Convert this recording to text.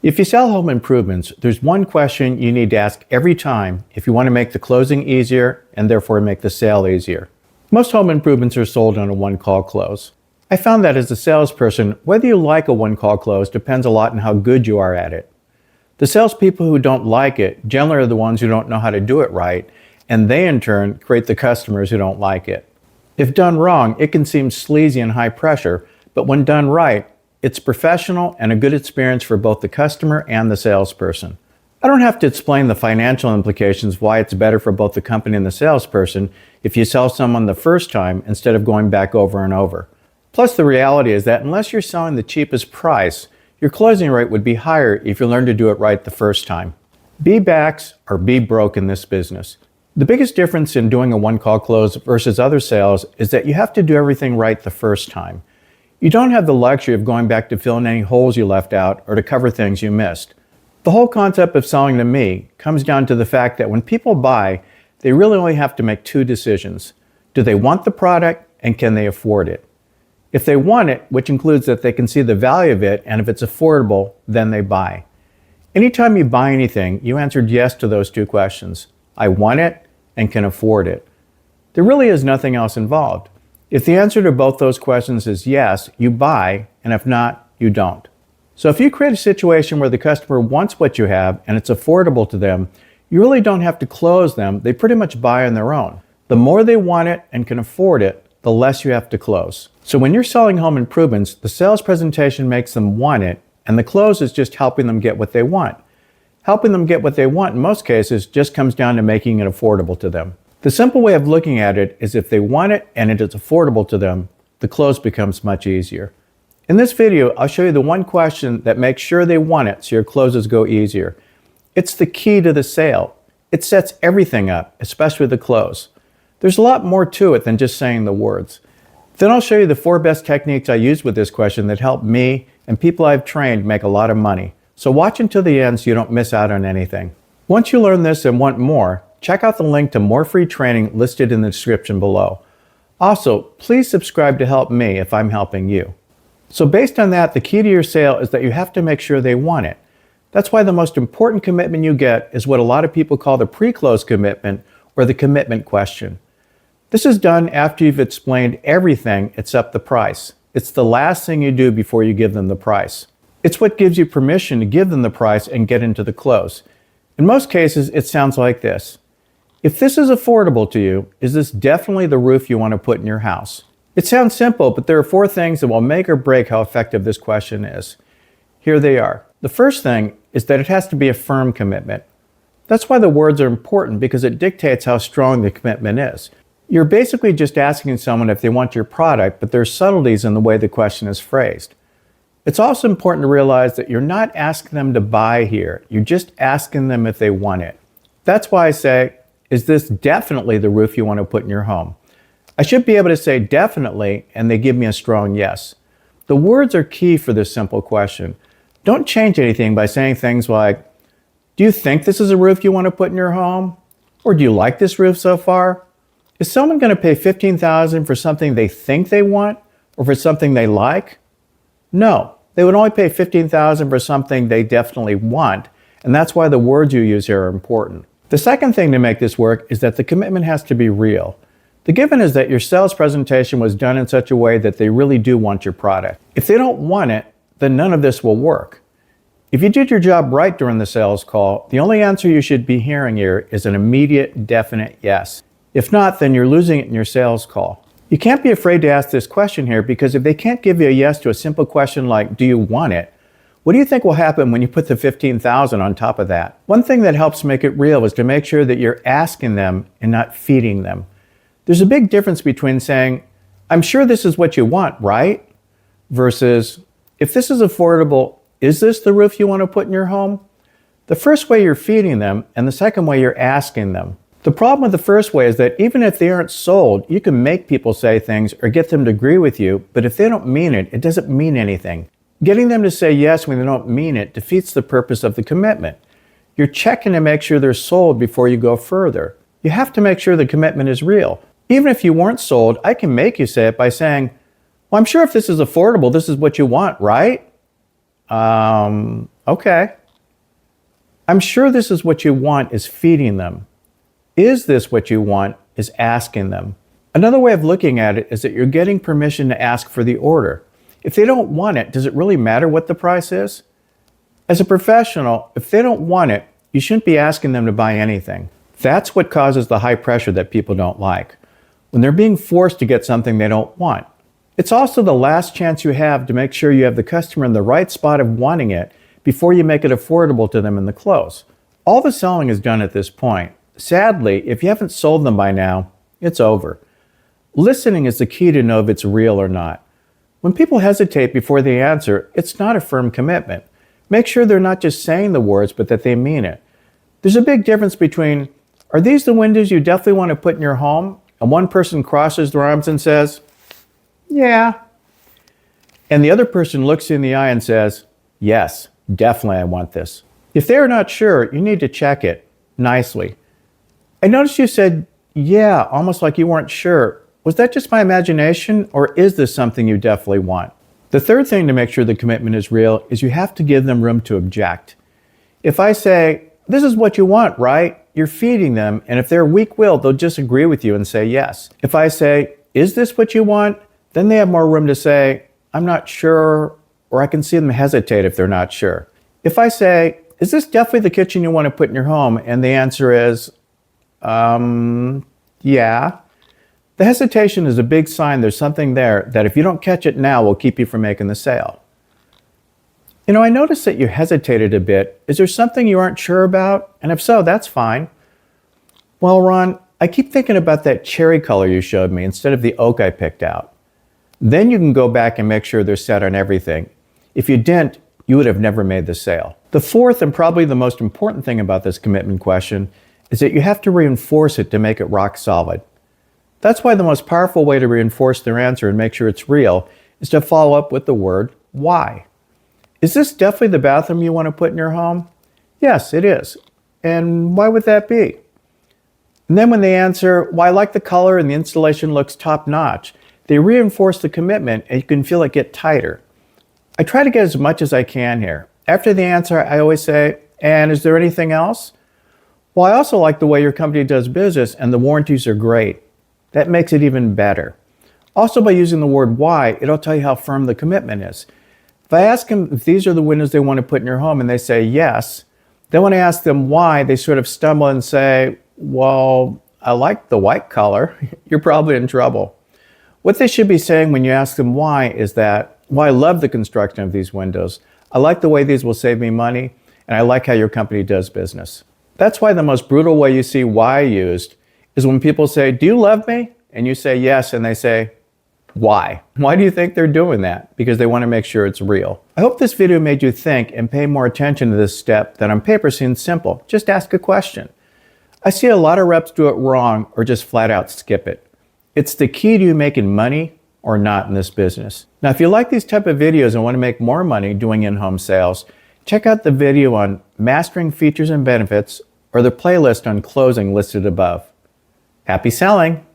If you sell home improvements, there's one question you need to ask every time if you want to make the closing easier and therefore make the sale easier. Most home improvements are sold on a one-call close. I found that as a salesperson, whether you like a one-call close depends a lot on how good you are at it. The salespeople who don't like it generally are the ones who don't know how to do it right, and they in turn create the customers who don't like it. If done wrong, it can seem sleazy and high pressure, but when done right, it's professional and a good experience for both the customer and the salesperson. I don't have to explain the financial implications why it's better for both the company and the salesperson if you sell someone the first time instead of going back over and over. Plus, the reality is that unless you're selling the cheapest price, your closing rate would be higher if you learn to do it right the first time. Be backs or be broke in this business. The biggest difference in doing a one-call close versus other sales is that you have to do everything right the first time. You don't have the luxury of going back to fill in any holes you left out or to cover things you missed. The whole concept of selling to me comes down to the fact that when people buy, they really only have to make two decisions. Do they want the product and can they afford it? If they want it, which includes that they can see the value of it and if it's affordable, then they buy. Anytime you buy anything, you answered yes to those two questions. I want it and can afford it. There really is nothing else involved. If the answer to both those questions is yes, you buy, and if not, you don't. So if you create a situation where the customer wants what you have and it's affordable to them, you really don't have to close them. They pretty much buy on their own. The more they want it and can afford it, the less you have to close. So when you're selling home improvements, the sales presentation makes them want it, and the close is just helping them get what they want. Helping them get what they want in most cases just comes down to making it affordable to them. The simple way of looking at it is if they want it and it is affordable to them, the close becomes much easier. In this video, I'll show you the one question that makes sure they want it so your closes go easier. It's the key to the sale. It sets everything up, especially the close. There's a lot more to it than just saying the words. Then I'll show you the 4 best techniques I use with this question that help me and people I've trained make a lot of money. So watch until the end so you don't miss out on anything. Once you learn this and want more, check out the link to more free training listed in the description below. Also, please subscribe to help me if I'm helping you. So based on that, the key to your sale is that you have to make sure they want it. That's why the most important commitment you get is what a lot of people call the pre-close commitment or the commitment question. This is done after you've explained everything except the price. It's the last thing you do before you give them the price. It's what gives you permission to give them the price and get into the close. In most cases, it sounds like this. If this is affordable to you, is this definitely the roof you want to put in your house? It sounds simple, but there are 4 things that will make or break how effective this question is. Here they are. The first thing is that it has to be a firm commitment. That's why the words are important, because it dictates how strong the commitment is. You're basically just asking someone if they want your product, but there's subtleties in the way the question is phrased. It's also important to realize that you're not asking them to buy here. You're just asking them if they want it. That's why I say, is this definitely the roof you want to put in your home? I should be able to say definitely, and they give me a strong yes. The words are key for this simple question. Don't change anything by saying things like, do you think this is a roof you want to put in your home? Or do you like this roof so far? Is someone going to pay $15,000 for something they think they want or for something they like? No, they would only pay $15,000 for something they definitely want, and that's why the words you use here are important. The second thing to make this work is that the commitment has to be real. The given is that your sales presentation was done in such a way that they really do want your product. If they don't want it, then none of this will work. If you did your job right during the sales call, the only answer you should be hearing here is an immediate, definite yes. If not, then you're losing it in your sales call. You can't be afraid to ask this question here, because if they can't give you a yes to a simple question like, do you want it? What do you think will happen when you put the $15,000 on top of that? One thing that helps make it real is to make sure that you're asking them and not feeding them. There's a big difference between saying, I'm sure this is what you want, right? Versus, if this is affordable, is this the roof you want to put in your home? The first way you're feeding them, and the second way you're asking them. The problem with the first way is that even if they aren't sold, you can make people say things or get them to agree with you, but if they don't mean it, it doesn't mean anything. Getting them to say yes when they don't mean it defeats the purpose of the commitment. You're checking to make sure they're sold before you go further. You have to make sure the commitment is real. Even if you weren't sold, I can make you say it by saying, well, I'm sure if this is affordable, this is what you want, right? Okay. I'm sure this is what you want is feeding them. Is this what you want is asking them. Another way of looking at it is that you're getting permission to ask for the order. If they don't want it, does it really matter what the price is? As a professional, if they don't want it, you shouldn't be asking them to buy anything. That's what causes the high pressure that people don't like, when they're being forced to get something they don't want. It's also the last chance you have to make sure you have the customer in the right spot of wanting it before you make it affordable to them in the close. All the selling is done at this point. Sadly, if you haven't sold them by now, it's over. Listening is the key to know if it's real or not. When people hesitate before they answer, it's not a firm commitment. Make sure they're not just saying the words, but that they mean it. There's a big difference between, are these the windows you definitely want to put in your home? And one person crosses their arms and says, yeah. And the other person looks you in the eye and says, yes, definitely I want this. If they're not sure, you need to check it nicely. I noticed you said, yeah, almost like you weren't sure. Was that just my imagination, or is this something you definitely want? The third thing to make sure the commitment is real is you have to give them room to object. If I say, this is what you want, right? You're feeding them, and if they're weak-willed, they'll just agree with you and say yes. If I say, is this what you want? Then they have more room to say, I'm not sure, or I can see them hesitate if they're not sure. If I say, is this definitely the kitchen you want to put in your home? And the answer is, yeah. The hesitation is a big sign there's something there that if you don't catch it now will keep you from making the sale. You know, I noticed that you hesitated a bit. Is there something you aren't sure about? And if so, that's fine. Well, Ron, I keep thinking about that cherry color you showed me instead of the oak I picked out. Then you can go back and make sure they're set on everything. If you didn't, you would have never made the sale. The fourth and probably the most important thing about this commitment question is that you have to reinforce it to make it rock solid. That's why the most powerful way to reinforce their answer and make sure it's real is to follow up with the word why. Is this definitely the bathroom you want to put in your home? Yes, it is. And why would that be? And then when they answer, well, I like the color and the installation looks top notch, they reinforce the commitment and you can feel it get tighter. I try to get as much as I can here. After the answer, I always say, and is there anything else? Well, I also like the way your company does business and the warranties are great. That makes it even better. Also, by using the word why, it'll tell you how firm the commitment is. If I ask them if these are the windows they want to put in your home and they say yes, then when I ask them why, they sort of stumble and say, well, I like the white color. You're probably in trouble. What they should be saying when you ask them why is that, well, I love the construction of these windows. I like the way these will save me money, and I like how your company does business. That's why the most brutal way you see why used is when people say, do you love me? And you say yes, and they say, why? Why do you think they're doing that? Because they want to make sure it's real. I hope this video made you think and pay more attention to this step that on paper seems simple. Just ask a question. I see a lot of reps do it wrong or just flat out skip it. It's the key to you making money or not in this business. Now, if you like these type of videos and want to make more money doing in-home sales, check out the video on mastering features and benefits or the playlist on closing listed above. Happy selling!